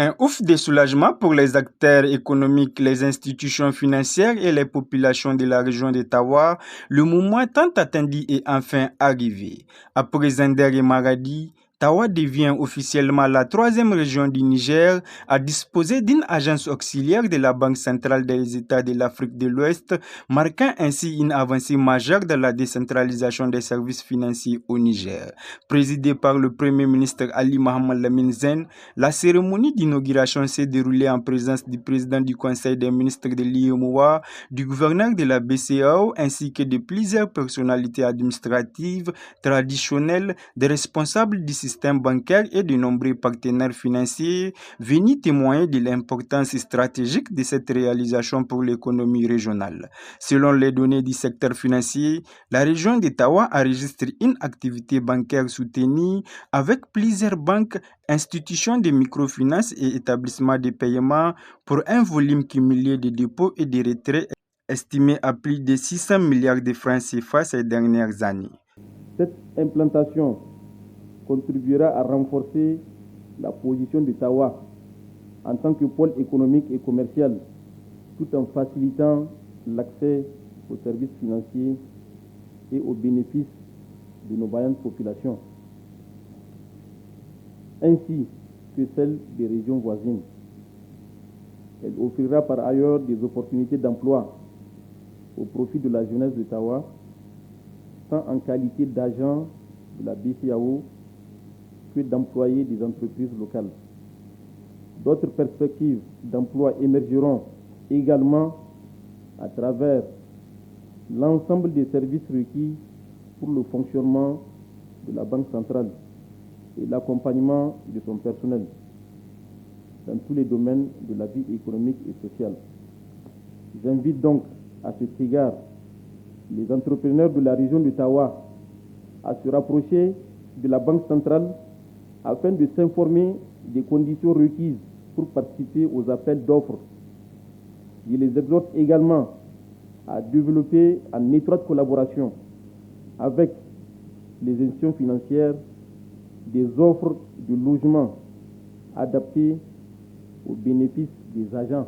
Un ouf de soulagement pour les acteurs économiques, les institutions financières et les populations de la région d'Ottawa. Le moment tant attendu est enfin arrivé. Après Zender et Maradi, Tawa devient officiellement la troisième région du Niger à disposer d'une agence auxiliaire de la Banque centrale des États de l'Afrique de l'Ouest, marquant ainsi une avancée majeure dans la décentralisation des services financiers au Niger. Présidée par le Premier ministre Ali Mohamed Lamine Zen, la cérémonie d'inauguration s'est déroulée en présence du président du Conseil des ministres de l'IMOA, du gouverneur de la BCAO ainsi que de plusieurs personnalités administratives, traditionnelles, des responsables du système bancaire et de nombreux partenaires financiers venus témoigner de l'importance stratégique de cette réalisation pour l'économie régionale. Selon les données du secteur financier, la région d'Ottawa enregistre une activité bancaire soutenue avec plusieurs banques, institutions de microfinance et établissements de paiement pour un volume cumulé de dépôts et de retraits estimé à plus de 600 milliards de francs CFA ces dernières années. Cette implantation contribuera à renforcer la position d'Ottawa en tant que pôle économique et commercial, tout en facilitant l'accès aux services financiers et aux bénéfices de nos vaillantes populations, ainsi que celles des régions voisines. Elle offrira par ailleurs des opportunités d'emploi au profit de la jeunesse d'Ottawa, tant en qualité d'agent de la BCAO que d'employés des entreprises locales. D'autres perspectives d'emploi émergeront également à travers l'ensemble des services requis pour le fonctionnement de la Banque centrale et l'accompagnement de son personnel dans tous les domaines de la vie économique et sociale. J'invite donc à cet égard les entrepreneurs de la région d'Ottawa à se rapprocher de la Banque centrale afin de s'informer des conditions requises pour participer aux appels d'offres. Je les exhorte également à développer en étroite collaboration avec les institutions financières des offres de logement adaptées aux bénéfices des agents.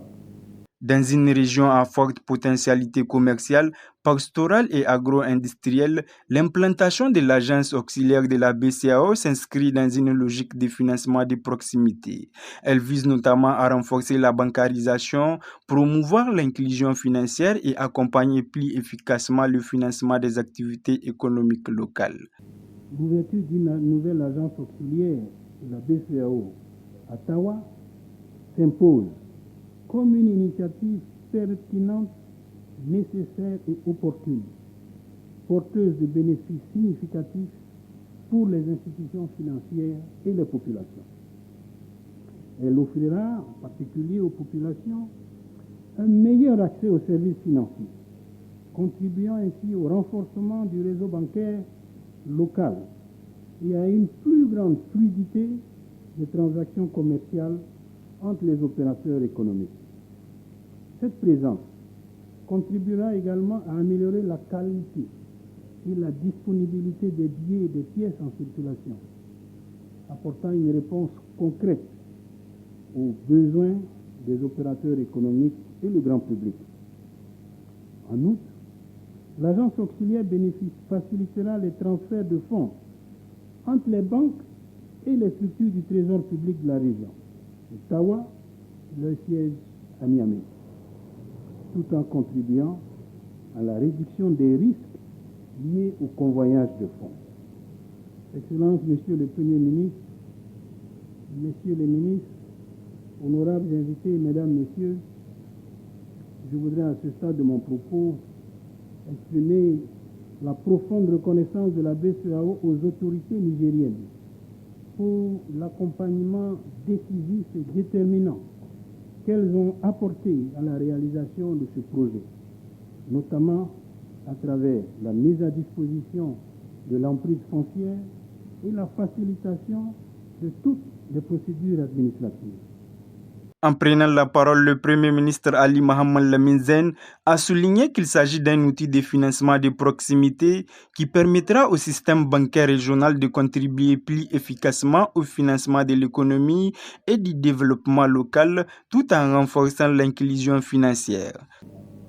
Dans une région à forte potentialité commerciale, pastorale et agro-industrielle, l'implantation de l'agence auxiliaire de la BCAO s'inscrit dans une logique de financement de proximité. Elle vise notamment à renforcer la bancarisation, promouvoir l'inclusion financière et accompagner plus efficacement le financement des activités économiques locales. L'ouverture d'une nouvelle agence auxiliaire de la BCAO à Tawa s'impose comme une initiative pertinente, nécessaire et opportune, porteuse de bénéfices significatifs pour les institutions financières et les populations. Elle offrira en particulier aux populations un meilleur accès aux services financiers, contribuant ainsi au renforcement du réseau bancaire local et à une plus grande fluidité des transactions commerciales entre les opérateurs économiques. Cette présence contribuera également à améliorer la qualité et la disponibilité des billets et des pièces en circulation, apportant une réponse concrète aux besoins des opérateurs économiques et le grand public. En outre, l'agence auxiliaire facilitera les transferts de fonds entre les banques et les structures du trésor public de la région. Ottawa, leur siège à Niamey, tout en contribuant à la réduction des risques liés au convoyage de fonds. Excellences, Monsieur le Premier ministre, Messieurs les ministres, honorables invités, Mesdames, Messieurs, je voudrais à ce stade de mon propos exprimer la profonde reconnaissance de la BCEAO aux autorités nigériennes pour l'accompagnement décisif et déterminant qu'elles ont apporté à la réalisation de ce projet, notamment à travers la mise à disposition de l'emprise foncière et la facilitation de toutes les procédures administratives. En prenant la parole, le Premier ministre Ali Mohamed Lamine Zen a souligné qu'il s'agit d'un outil de financement de proximité qui permettra au système bancaire régional de contribuer plus efficacement au financement de l'économie et du développement local tout en renforçant l'inclusion financière.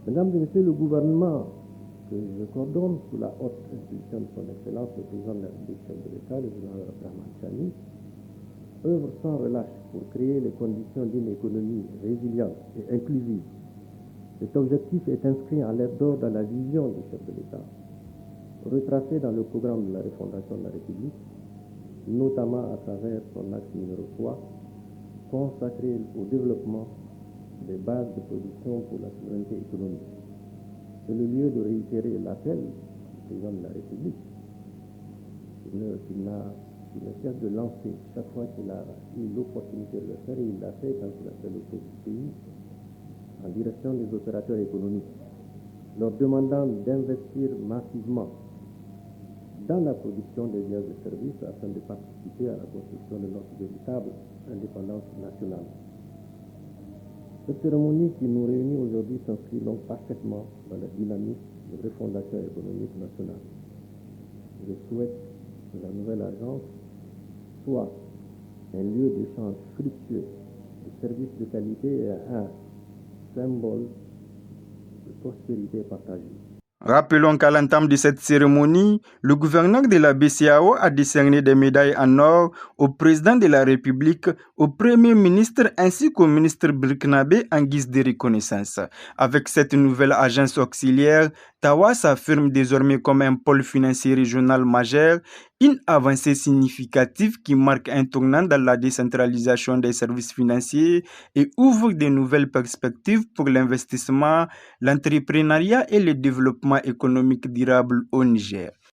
Mesdames et Messieurs, le gouvernement que je coordonne sous la haute institution de son Excellence, le président de la République, chef de l'État, le général Abdrahmane Chani, œuvre sans relâche pour créer les conditions d'une économie résiliente et inclusive. Cet objectif est inscrit en lettres d'or dans la vision du chef de l'État, retracée dans le programme de la refondation de la République, notamment à travers son axe numéro 3, consacré au développement des bases de production pour la souveraineté économique. C'est le lieu de réitérer l'appel du président de la République, qu'il ne cesse de lancer chaque fois qu'il a eu l'opportunité de le faire, et il l'a fait quand il a fait le tour du pays, en direction des opérateurs économiques, leur demandant d'investir massivement dans la production des biens et services afin de participer à la construction de notre véritable indépendance nationale. Cette cérémonie qui nous réunit aujourd'hui s'inscrit donc parfaitement dans la dynamique de refondation économique nationale. Je souhaite que la nouvelle agence soit un lieu d'échange fructueux, de services de qualité et un symbole de prospérité partagée. Rappelons qu'à l'entame de cette cérémonie, le gouverneur de la BCEAO a décerné des médailles en or au président de la République, au premier ministre ainsi qu'au ministre burkinabé en guise de reconnaissance. Avec cette nouvelle agence auxiliaire, Tawa s'affirme désormais comme un pôle financier régional majeur, une avancée significative qui marque un tournant dans la décentralisation des services financiers et ouvre de nouvelles perspectives pour l'investissement, l'entrepreneuriat et le développement économique durable au Niger.